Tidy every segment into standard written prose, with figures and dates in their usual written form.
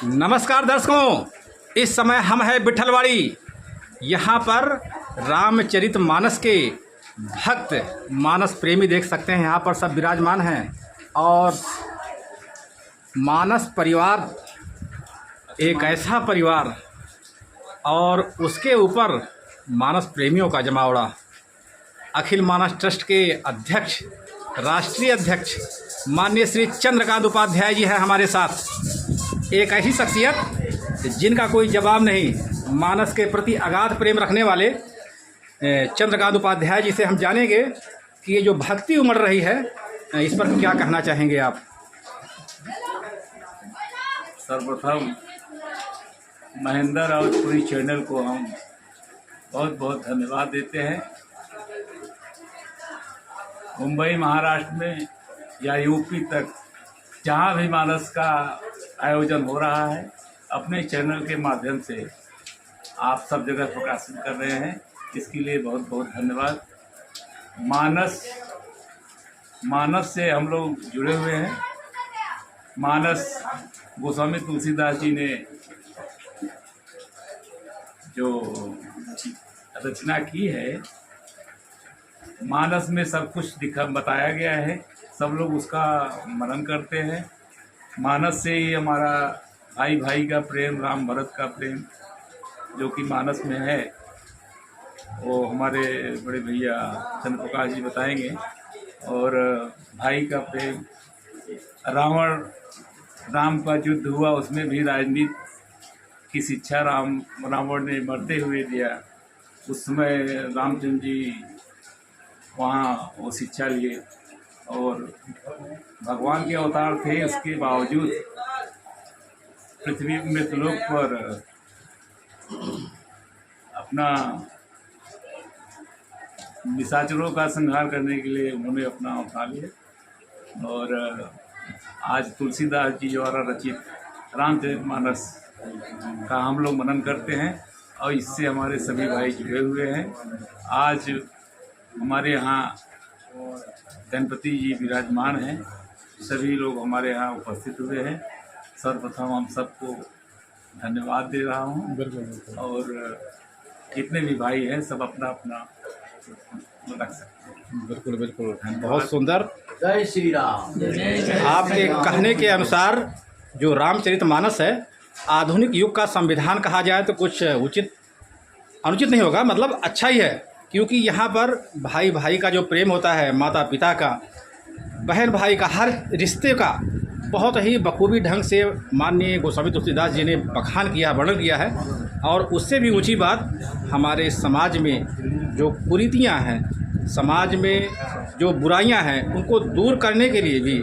नमस्कार दर्शकों, इस समय हम हैं विट्ठलवाड़ी। यहाँ पर रामचरितमानस के भक्त मानस प्रेमी देख सकते हैं, यहाँ पर सब विराजमान हैं। और मानस परिवार एक ऐसा परिवार और उसके ऊपर मानस प्रेमियों का जमावड़ा। अखिल मानस ट्रस्ट के अध्यक्ष, राष्ट्रीय अध्यक्ष माननीय श्री चंद्रकांत उपाध्याय जी हैं हमारे साथ। एक ऐसी शख्सियत जिनका कोई जवाब नहीं, मानस के प्रति अगाध प्रेम रखने वाले चंद्रकांत उपाध्याय जी से हम जानेंगे कि ये जो भक्ति उमड़ रही है, इस पर क्या कहना चाहेंगे आप। सर्वप्रथम महेंद्र रावतपुरी चैनल को हम बहुत बहुत धन्यवाद देते हैं। मुंबई महाराष्ट्र में या यूपी तक जहाँ भी मानस का आयोजन हो रहा है, अपने चैनल के माध्यम से आप सब जगह प्रकाशित कर रहे हैं, इसके लिए बहुत बहुत धन्यवाद। मानस से हम लोग जुड़े हुए हैं। मानस गोस्वामी तुलसीदास जी ने जो रचना की है, मानस में सब कुछ बताया गया है, सब लोग उसका मनन करते हैं। मानस से ही हमारा भाई भाई का प्रेम, राम भरत का प्रेम जो कि मानस में है, वो हमारे बड़े भैया चंद्र प्रकाश जी बताएंगे। और भाई का प्रेम, राम का युद्ध हुआ, उसमें भी राजनीति की शिक्षा रावण ने मरते हुए दिया। उस समय रामचंद्र जी वहाँ वो शिक्षा लिए और भगवान के अवतार थे, उसके बावजूद पृथ्वी में त्रिलोक पर अपना निशाचरों का संहार करने के लिए उन्होंने अपना अवतार लिया। और आज तुलसीदास जी द्वारा रचित रामचरितमानस का हम लोग मनन करते हैं और इससे हमारे सभी भाई जुड़े हुए हैं। आज हमारे यहाँ गणपति जी विराजमान हैं, सभी लोग हमारे यहाँ उपस्थित हुए हैं। सर्वप्रथम हम सबको धन्यवाद दे रहा हूँ। और जितने भी भाई हैं सब अपना अपना रख सकते हैं। बिल्कुल बिल्कुल, बहुत सुंदर। जय श्री राम। आपके कहने के अनुसार जो रामचरितमानस है, आधुनिक युग का संविधान कहा जाए तो कुछ अनुचित नहीं होगा, मतलब अच्छा ही है। क्योंकि यहाँ पर भाई भाई का जो प्रेम होता है, माता पिता का, बहन भाई का, हर रिश्ते का बहुत ही बखूबी ढंग से माननीय गोस्वामी तुलसीदास जी ने बखान किया, वर्णन किया है। और उससे भी ऊंची बात, हमारे समाज में जो कुरीतियाँ हैं, समाज में जो बुराइयां हैं, उनको दूर करने के लिए भी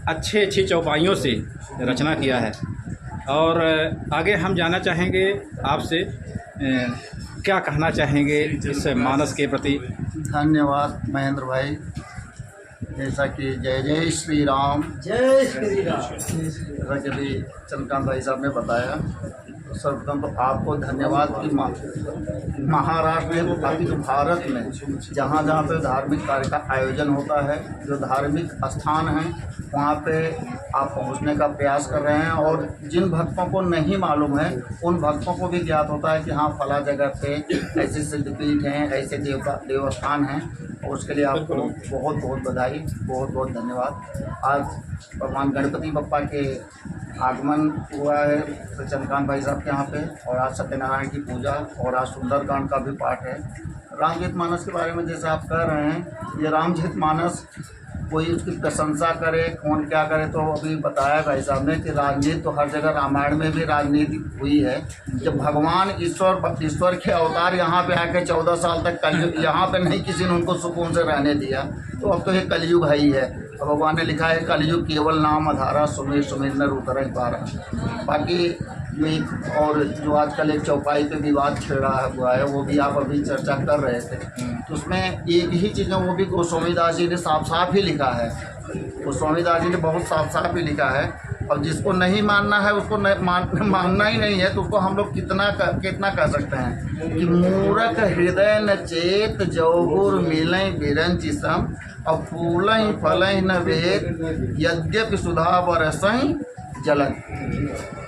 अच्छी चौपाइयों से रचना किया है। और आगे हम जानना चाहेंगे आपसे, क्या कहना चाहेंगे इस मानस के प्रति। धन्यवाद महेंद्र भाई। जैसा कि जय जय श्री राम, जय श्री राम, जैसा कि अभी चंद्रकांत भाई साहब ने बताया, तो सर्वप्रथम तो आपको धन्यवाद कि महाराष्ट्र में, अभी तो भारत में जहाँ जहाँ पे धार्मिक कार्य का आयोजन होता है, जो धार्मिक स्थान हैं, वहाँ पे आप पहुँचने का प्रयास कर रहे हैं। और जिन भक्तों को नहीं मालूम है, उन भक्तों को भी ज्ञात होता है कि हाँ फला जगह पे ऐसे सिद्धपीठ हैं, ऐसे देवस्थान हैं। और उसके लिए आपको बहुत बहुत बधाई, बहुत बहुत धन्यवाद। आज भगवान गणपति बप्पा के आगमन हुआ है तो चंद्रकांत भाई साहब के यहाँ पे, और आज सत्यनारायण की पूजा, और आज सुंदरकांड का भी पाठ है। रामचरितमानस के बारे में जैसे आप कह रहे हैं, ये रामचरितमानस कोई उसकी प्रशंसा करे, कौन क्या करे, तो अभी बताया भाई साहब ने कि राजनीति तो हर जगह, रामायण में भी राजनीति हुई है। जब भगवान ईश्वर के अवतार यहाँ पे आके 14 साल तक कलयुग, यहाँ पे नहीं किसी ने उनको सुकून से रहने दिया, तो अब तो ये कलयुग है ही है। तो भगवान ने लिखा है, कलयुग केवल नाम आधारा, सुमेर सुमेर न उतर पारा। बाकी में और जो आजकल एक चौपाई पे विवाद छिड़ रहा हुआ है, वो भी आप अभी चर्चा कर रहे थे, तो उसमें एक ही चीज़ है, वो भी गोस्वामी दास जी ने साफ साफ ही लिखा है। गोस्वामी दास जी ने बहुत साफ साफ ही लिखा है। और जिसको नहीं मानना है, उसको मानना ही नहीं है, तो उसको हम लोग कितना कह सकते हैं कि मूरख हृदय न चेत, जौगुर मिलें बिरंचि सम, और फूलें फलें न वेद, यद्यपि सुधा बरसहीं जलन।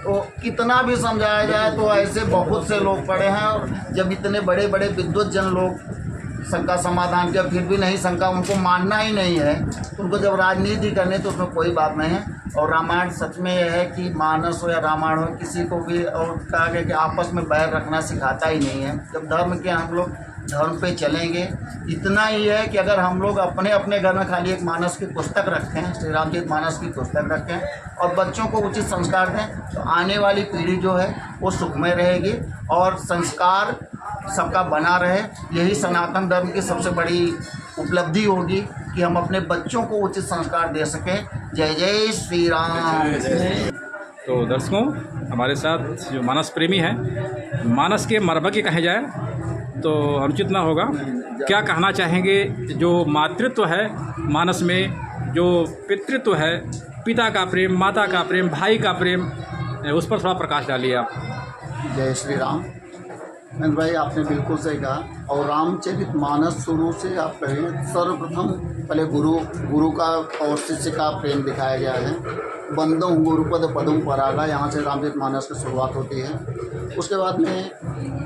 तो कितना भी समझाया जाए तो ऐसे बहुत से लोग पड़े हैं, और जब इतने बड़े बड़े विद्वत जन लोग शंका समाधान किया फिर भी नहीं, शंका उनको मानना ही नहीं है, तो उनको जब राजनीति करनी तो उसमें कोई बात नहीं है। और रामायण सच में यह है कि मानस हो या रामायण हो, किसी को भी और कहा गया कि आपस में बैर रखना सिखाता ही नहीं है। जब धर्म के हम लोग धर्म पे चलेंगे, इतना ही है कि अगर हम लोग अपने अपने घर में खाली एक मानस की पुस्तक रखें, श्री रामचरित मानस की पुस्तक रखें और बच्चों को उचित संस्कार दें, तो आने वाली पीढ़ी जो है वो सुखमय रहेगी और संस्कार सबका बना रहे। यही सनातन धर्म की सबसे बड़ी उपलब्धि होगी कि हम अपने बच्चों को उचित संस्कार दे सकें। जय जय श्री राम। तो दर्शकों, हमारे साथ जो मानस प्रेमी हैं, मानस के मर्मज्ञ कहे जाए तो अनुचित ना होगा। क्या कहना चाहेंगे, जो मातृत्व है मानस में, जो पितृत्व है, पिता का प्रेम, माता का प्रेम, भाई का प्रेम, उस पर थोड़ा प्रकाश डालिए आप। जय श्री राम। महेंद्र भाई, आपने बिल्कुल सही कहा। और रामचरित मानस शुरू से आप कहें, सर्वप्रथम पहले गुरु का और शिष्य का प्रेम दिखाया गया है। बंदो गुरुपद पदम परागा, यहाँ से रामचरित मानस की शुरुआत होती है। उसके बाद में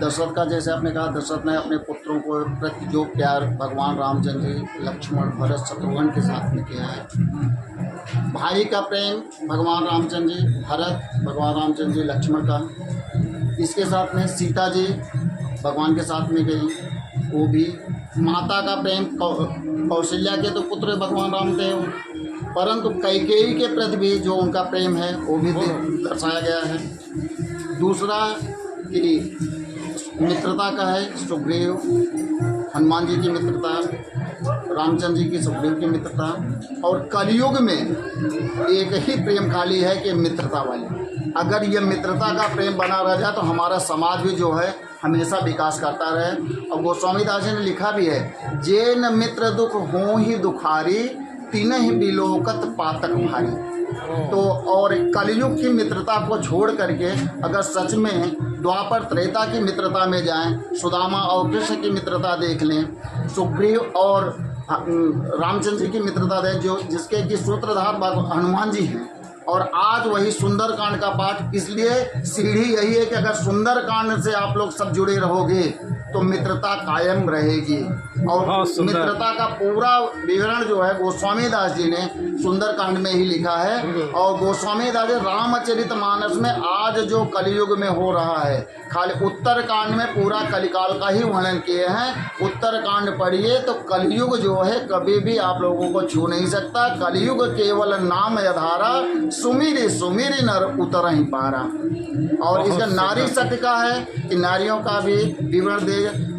दशरथ का, जैसे आपने कहा, दशरथ ने अपने पुत्रों को प्रति जो प्यार भगवान रामचंद्र जी, लक्ष्मण, भरत, शत्रुघ्न के साथ में किया है। भाई का प्रेम भगवान रामचंद्र जी, भरत भगवान रामचंद्र जी, लक्ष्मण का। इसके साथ में सीता जी भगवान के साथ में गई, वो भी। माता का प्रेम कौशल्या के तो पुत्र भगवान राम थे, परंतु कैकेयी के प्रति भी जो उनका प्रेम है वो भी दर्शाया गया है। दूसरा कि मित्रता का है, सुग्रीव हनुमान जी की मित्रता, रामचंद्र जी की सुग्रीव की मित्रता। और कलयुग में एक ही प्रेम खाली है कि मित्रता वाली। अगर ये मित्रता का प्रेम बना रह जाए तो हमारा समाज भी जो है हमेशा विकास करता रहे। और गोस्वामी दास जी ने लिखा भी है, जे न मित्र दुख हो ही दुखारी, तीनहि बिलोकत पातक भारी। तो और कलयुग की मित्रता को छोड़ करके अगर सच में द्वापर त्रेता की मित्रता में जाएं, सुदामा और कृष्ण की मित्रता देख लें, सुग्रीव और रामचंद्र जी की मित्रता दें, जो जिसके कि सूत्रधार हनुमान जी हैं। और आज वही सुंदरकांड का पाठ, इसलिए सीढ़ी यही है कि अगर सुंदरकांड से आप लोग सब जुड़े रहोगे तो मित्रता कायम रहेगी। और मित्रता का पूरा विवरण जो है गोस्वामी दास जी ने सुंदरकांड में ही लिखा है। और गोस्वामी दास जी रामचरितमानस में आज जो कलयुग में हो रहा है, खाली उत्तरकांड में पूरा कलिकाल का ही वर्णन किए हैं। उत्तरकांड पढ़िए तो कलयुग जो है कभी भी आप लोगों को छू नहीं सकता। कलयुग केवल नाम यधारा, सुमिरी सुमिरी नर उतर ही पारा। और इसका नारी सत्य का है कि नारियों का भी विवरण दे,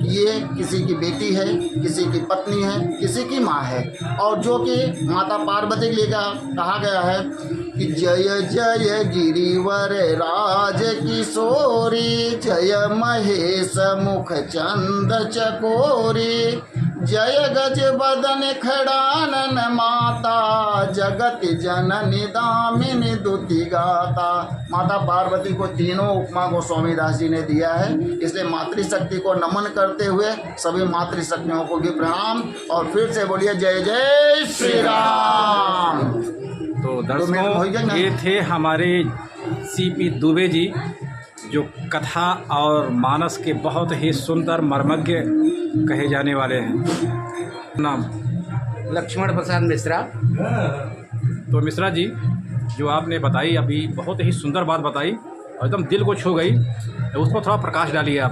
ये किसी की बेटी है, किसी की पत्नी है, किसी की माँ है। और जो कि माता पार्वती के लिए कहा गया है कि जय जय गिरिवर राज किशोरी, जय महेश मुख चंद चकोरी, जय गज बदन खड़ानन माता, जगत जननी दामिनी दुति गाता। माता पार्वती को तीनों उपमा गोस्वामी दास जी ने दिया है। इसलिए मातृशक्ति को नमन करते हुए सभी मातृशक्तियों को भी प्रणाम। और फिर से बोलिए जय जय श्री राम। तो दर्शकों, ये थे हमारे सीपी दुबे जी, जो कथा और मानस के बहुत ही सुंदर मर्मज्ञ कहे जाने वाले हैं। नाम लक्ष्मण प्रसाद मिश्रा। तो मिश्रा जी, जो आपने बताई अभी बहुत ही सुंदर बात बताई और एकदम दिल को छू गई, उस पर थोड़ा प्रकाश डालिए आप।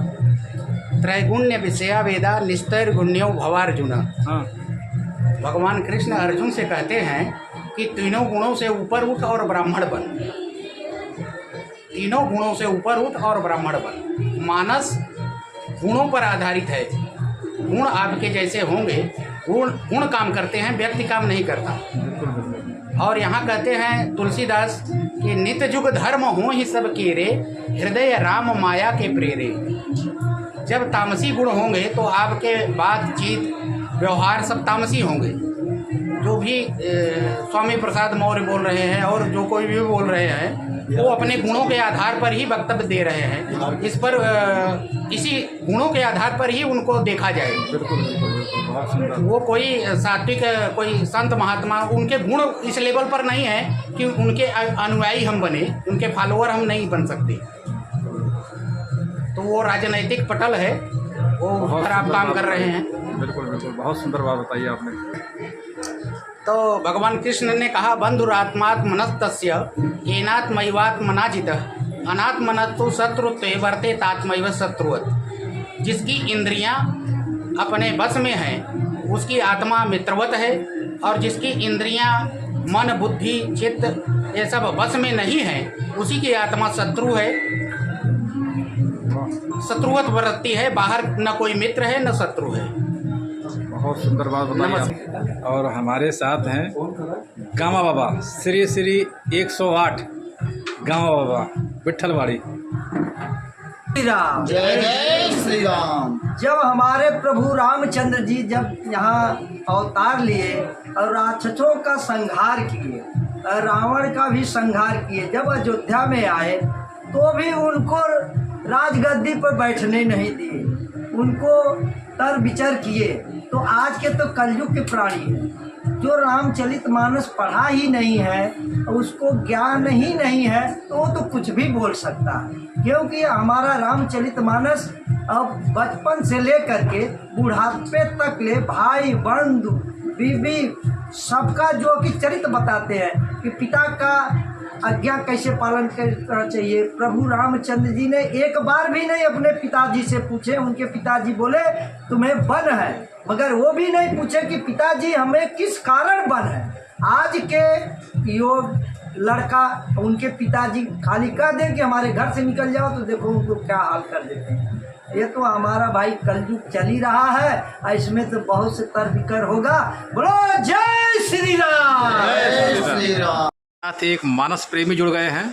त्रैगुण्य विषया वेदा निस्तैर गुण्यो भवार्जुना। हाँ, भगवान कृष्ण अर्जुन से कहते हैं कि तीनों गुणों से ऊपर उठ और ब्राह्मण बन। तीनों गुणों से ऊपर उठ और ब्राह्मण बन। मानस गुणों पर आधारित है। गुण आपके जैसे होंगे, गुण काम करते हैं, व्यक्ति काम नहीं करता। और यहाँ कहते हैं तुलसीदास कि नित्य जुग धर्म हो ही सब केरे, हृदय राम माया के प्रेरे। जब तामसी गुण होंगे तो आपके बातचीत व्यवहार सब तामसी होंगे। जो भी स्वामी प्रसाद मौर्य बोल रहे हैं और जो कोई भी बोल रहे हैं, वो अपने गुणों के आधार पर ही वक्तव्य दे रहे हैं। इस पर इसी गुणों के आधार पर ही उनको देखा जाए। वो कोई सात्विक कोई संत महात्मा, उनके गुण इस लेवल पर नहीं है कि उनके अनुयायी हम बने, उनके फॉलोअर हम नहीं बन सकते। तो वो राजनैतिक पटल है, वो खराब काम कर रहे हैं। बिल्कुल बिल्कुल, बहुत सुंदर बात बताई आपने। तो भगवान कृष्ण ने कहा, बंधुरात्मात्मनस्तस्य येनात्मैवात्मनाजित अनात्मनस्तु शत्रुत्वे वर्तेतात्मैव शत्रुवत्। जिसकी इंद्रियां अपने बस में हैं उसकी आत्मा मित्रवत है, और जिसकी इंद्रियां मन बुद्धि चित्त ये सब बस में नहीं है उसी की आत्मा शत्रु है, शत्रुवत बरतती है। बाहर न कोई मित्र है न शत्रु है। बहुत सुंदर बात बताई आप। और हमारे साथ हैं गामा बाबा, श्री श्री 108 गामा बाबा विट्ठलवाड़ी। श्री राम, जय जय श्री राम। जब हमारे प्रभु रामचंद्र जी जब यहाँ अवतार लिए और राक्षसों का संहार किए, रावण का भी संहार किए, जब अयोध्या में आए तो भी उनको राजगद्दी पर बैठने नहीं दिए, उनको तर विचार किए। तो आज के तो कलयुग के प्राणी हैं, जो रामचरितमानस पढ़ा ही नहीं है, उसको ज्ञान ही नहीं है, तो वो तो कुछ भी बोल सकता है। क्योंकि हमारा रामचरितमानस अब बचपन से लेकर के बुढ़ापे तक ले भाई बंधु बीबी सबका जो कि चरित्र बताते हैं कि पिता का आज्ञा कैसे पालन करना चाहिए। प्रभु रामचंद्र जी ने एक बार भी नहीं अपने पिताजी से पूछे। उनके पिताजी बोले तुम्हें वन है, मगर वो भी नहीं पूछे कि पिताजी हमें किस कारण वन है। आज के योग लड़का उनके पिताजी खाली कह दें कि हमारे घर से निकल जाओ तो देखो उनको क्या हाल कर देते हैं। ये तो हमारा भाई कलयुग चल ही रहा है, इसमें तो बहुत से तर विकर होगा। बोलो जय श्री राम। जय श्री राम। साथ एक मानस प्रेमी जुड़ गए हैं,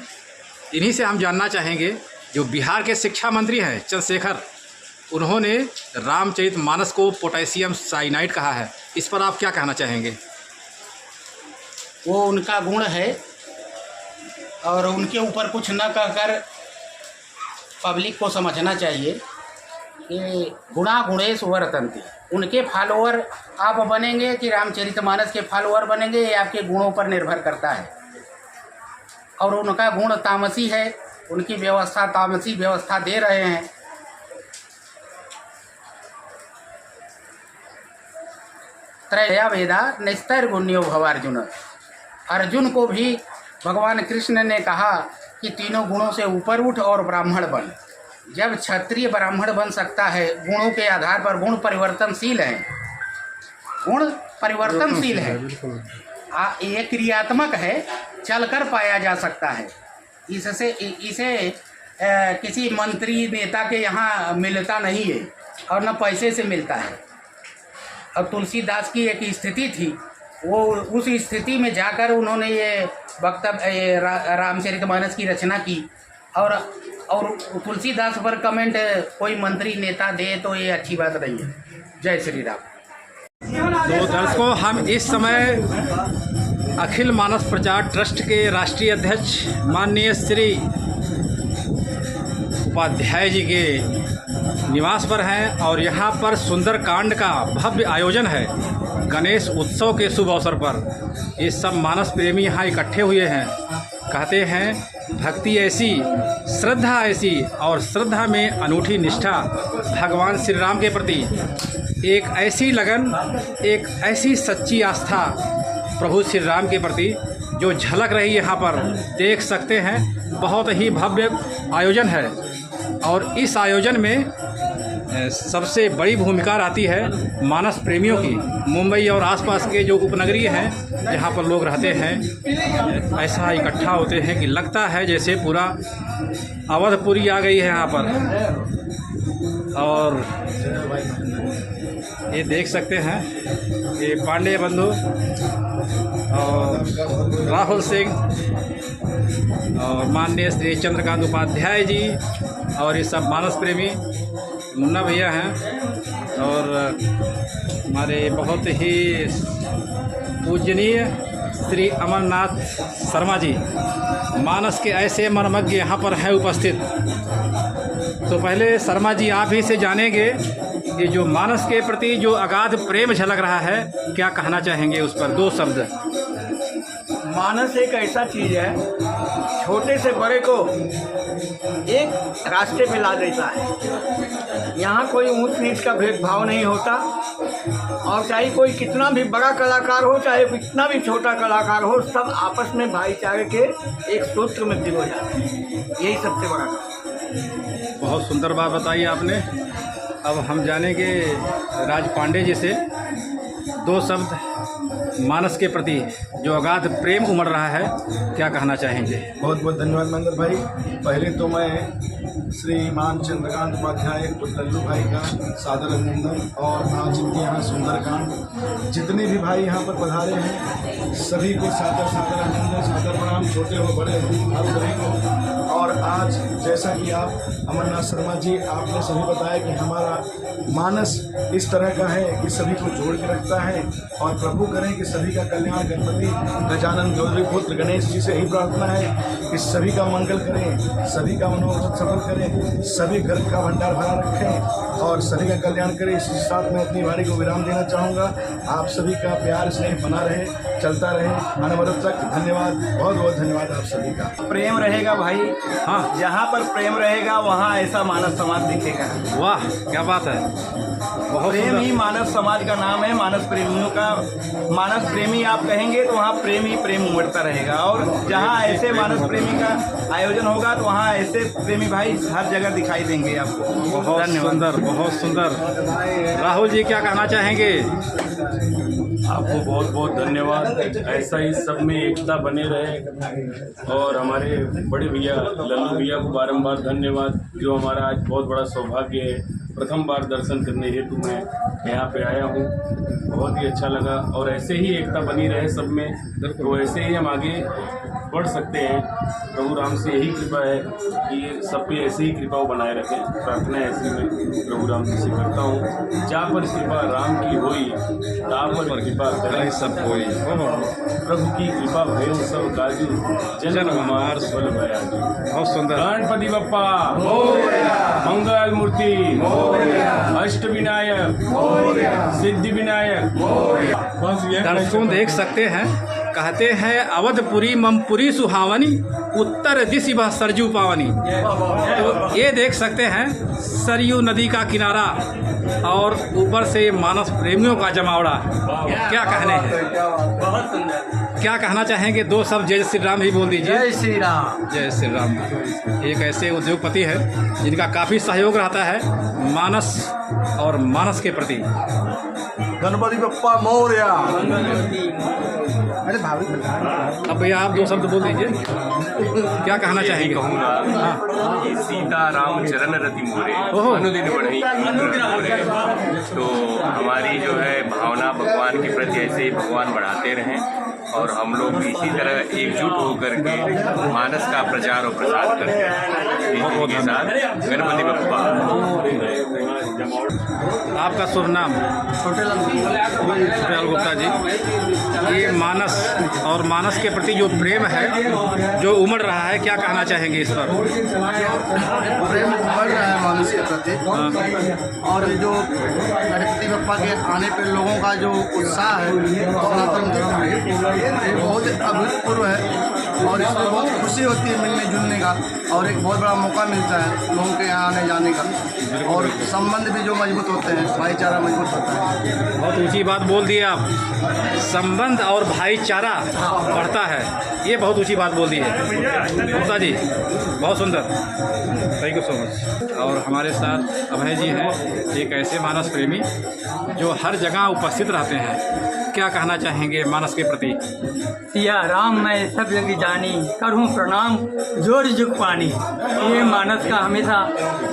इन्हीं से हम जानना चाहेंगे। जो बिहार के शिक्षा मंत्री हैं चंद्रशेखर, उन्होंने रामचरितमानस को पोटेशियम साइनाइड कहा है, इस पर आप क्या कहना चाहेंगे? वो उनका गुण है और उनके ऊपर कुछ न कहकर पब्लिक को समझना चाहिए कि गुणा गुणेश वर्तन्ते। उनके फॉलोअर आप बनेंगे कि रामचरितमानस के फॉलोअर बनेंगे, ये आपके गुणों पर निर्भर करता है। और उनका गुण तामसी है, उनकी व्यवस्था तामसी व्यवस्था दे रहे हैं। त्रया वेदा नैस्तैर्गुण्यो भवार्जुन। अर्जुन को भी भगवान कृष्ण ने कहा कि तीनों गुणों से ऊपर उठ और ब्राह्मण बन। जब क्षत्रिय ब्राह्मण बन सकता है गुणों के आधार पर, गुण परिवर्तनशील हैं, गुण परिवर्तनशील है, ये क्रियात्मक है, चलकर पाया जा सकता है। इसे किसी मंत्री नेता के यहाँ मिलता नहीं है और न पैसे से मिलता है। अब तुलसीदास की एक स्थिति थी, वो उस स्थिति में जाकर उन्होंने ये वक्तव्य रामचरितमानस की रचना की। और तुलसीदास पर कमेंट कोई मंत्री नेता दे तो ये अच्छी बात नहीं है। जय श्री राम। तो दर्शकों, हम इस समय अखिल मानस प्रचार ट्रस्ट के राष्ट्रीय अध्यक्ष माननीय श्री उपाध्याय जी के निवास पर हैं और यहाँ पर सुंदरकांड का भव्य आयोजन है। गणेश उत्सव के शुभ अवसर पर ये सब मानस प्रेमी यहाँ इकट्ठे हुए हैं। कहते हैं भक्ति ऐसी, श्रद्धा ऐसी और श्रद्धा में अनूठी निष्ठा, भगवान श्री राम के प्रति एक ऐसी लगन, एक ऐसी सच्ची आस्था प्रभु श्री राम के प्रति जो झलक रही यहाँ पर देख सकते हैं। बहुत ही भव्य आयोजन है और इस आयोजन में सबसे बड़ी भूमिका रहती है मानस प्रेमियों की। मुंबई और आसपास के जो उपनगरीय हैं जहाँ पर लोग रहते हैं, ऐसा इकट्ठा होते हैं कि लगता है जैसे पूरा अवधपुरी आ गई है यहाँ पर। और ये देख सकते हैं ये पांडे बंधु और राहुल सिंह और माननीय श्री चंद्रकांत उपाध्याय जी और ये सब मानस प्रेमी मुन्ना भैया हैं और हमारे बहुत ही पूजनीय श्री अमरनाथ शर्मा जी, मानस के ऐसे मर्मज्ञ यहाँ पर हैं उपस्थित। तो पहले शर्मा जी आप ही से जानेंगे कि जो मानस के प्रति जो अगाध प्रेम झलक रहा है, क्या कहना चाहेंगे उस पर, 2 शब्द। मानस एक ऐसा चीज़ है, छोटे से बड़े को एक रास्ते पे ला देता है। यहाँ कोई ऊंच नीच का भेदभाव नहीं होता, और चाहे कोई कितना भी बड़ा कलाकार हो, चाहे कितना भी छोटा कलाकार हो, सब आपस में भाईचारे के एक सूत्र में पिरो जाते हैं। यही सबसे बड़ा काम। बहुत सुंदर बात बताई आपने। अब हम जानेंगे राज पांडे जी से 2 शब्द मानस के प्रति जो अगाध प्रेम उमड़ रहा है, क्या कहना चाहेंगे। बहुत बहुत धन्यवाद महेंद्र भाई। पहले तो मैं श्रीमान चंद्रकांत उपाध्याय लल्लू भाई का सादर अभिनंदन, और आज इनके यहाँ सुंदरकांड जितने भी भाई यहाँ पर पधारे हैं सभी को सादर सादर अभिनंदन, सादर प्रणाम, छोटे हो बड़े हो आप सभी को। और आज जैसा कि आप अमरनाथ शर्मा जी आपने सभी बताया कि हमारा मानस इस तरह का है कि सभी को जोड़ के रखता है, और प्रभु करें कि सभी का कल्याण गणपति गजानन गौरी पुत्र गणेश जी से ही प्रार्थना है कि सभी का मंगल करें, सभी का मनोरथ सफल करें, सभी घर का भंडार भरा रखें और सभी का कल्याण करें। इसी साथ मैं अपनी वाणी को विराम देना चाहूँगा। आप सभी का प्यार स्नेह बना रहे, चलता रहे अनवरत तक। धन्यवाद, बहुत बहुत धन्यवाद आप सभी का। प्रेम रहेगा भाई, हाँ, जहाँ पर प्रेम रहेगा वहाँ ऐसा मानव समाज दिखेगा। वाह क्या बात है, बहुत प्रेम सुंदर। ही मानव समाज का नाम है। मानस प्रेमियों का, मानस प्रेमी आप कहेंगे तो वहाँ प्रेम ही प्रेम उमड़ता रहेगा, और जहाँ ऐसे मानस प्रेमी का आयोजन होगा तो वहाँ ऐसे प्रेमी भाई हर जगह दिखाई देंगे आपको। बहुत सुंदर, बहुत सुंदर। राहुल जी क्या कहना चाहेंगे। आपको बहुत बहुत धन्यवाद। ऐसा ही सब में एकता बने रहे, और हमारे बड़े भैया लल्लू भैया को बारंबार धन्यवाद, जो हमारा आज बहुत बड़ा सौभाग्य है। प्रथम बार दर्शन करने हेतु मैं यहाँ पे आया हूँ, बहुत ही अच्छा लगा, और ऐसे ही एकता बनी रहे सब में, तो ऐसे ही हम आगे बढ़ सकते हैं। प्रभु राम से यही कृपा है कि सब पे ऐसे ही कृपा बनाए रखें। प्रार्थना ऐसी मैं प्रभु राम जी से करता हूँ। जा पर कृपा राम की होई, ता पर कृपा करे सब कोई। प्रभु की कृपा भयो सब काजू, जन हमार फल भया। बहुत सुंदर। गणपति बप्पा मंगल मूर्ति, अष्ट विनायक, सिद्धि विनायक। दर्शकों देख सकते हैं, कहते हैं अवधपुरी ममपुरी सुहावनी, उत्तर दिशि वह सरजू पावनी। तो ये देख सकते हैं सरयू नदी का किनारा, और ऊपर से मानस प्रेमियों का जमावड़ा। क्या कहने हैं, बहुत सुंदर। क्या कहना चाहेंगे। 2 शब्द जय श्री राम ही बोल दीजिए। जय श्री राम। जय श्री राम। एक ऐसे उद्योगपति है जिनका काफ़ी सहयोग रहता है मानस और मानस के प्रति। गणपति बप्पा मौर्य। अरे भाभी अब भैया आप 2 शब्द बोल दीजिए, क्या कहना चाहेंगे। कहूँगा कि सीता राम चरण रति मोरे, अनुदिन बढ़ई कीमत मोरे। तो हमारी जो है भावना भगवान के प्रति ऐसे ही भगवान बढ़ाते रहें, और हम लोग इसी तरह एकजुट होकर के मानस का प्रचार और प्रसार करते हैं। इसी के साथ गणपति बप्पा। आपका शुभ नाम। छोटे छोटे गुप्ता जी। ये मानस और मानस के प्रति जो प्रेम है जो उमड़ रहा है, क्या कहना चाहेंगे इस पर। प्रेम बढ़ रहा है मानस के प्रति, और जो गणपति बप्पा के आने पे लोगों का जो उत्साह है सनातन धर्म में, ये बहुत अभूतपूर्व है, और इसमें बहुत खुशी होती है मिलने जुलने का, और एक बहुत बड़ा मौका मिलता है लोगों के यहाँ आने जाने का, और संबंध भी जो मजबूत होते हैं, भाईचारा मजबूत होता है। बहुत ऊंची बात बोल दी आप, संबंध और भाईचारा बढ़ता है, ये बहुत ऊंची बात बोल दी है गुप्ता जी, बहुत सुंदर, थैंक यू सो मच। और हमारे साथ अभय जी हैं, एक ऐसे मानस प्रेमी जो हर जगह उपस्थित रहते हैं, क्या कहना चाहेंगे मानस के प्रति। सिया राम मैं सब जग जानी, करूँ प्रणाम जोर जुग पानी। ये मानस का हमेशा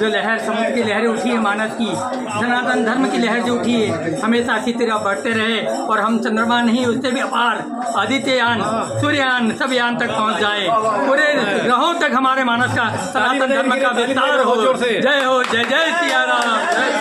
जो लहर, समुद्र की लहरें उठी है मानस की, सनातन धर्म की लहर जो उठी है, हमेशा इसी तरह बढ़ते रहे, और हम चंद्रमा नहीं उससे भी अपार आदित्ययान सूर्ययान सब यान तक पहुँच जाए, पूरे ग्रहों तक हमारे मानस का सनातन धर्म का विस्तार हो। जय हो, जय जय सिया राम।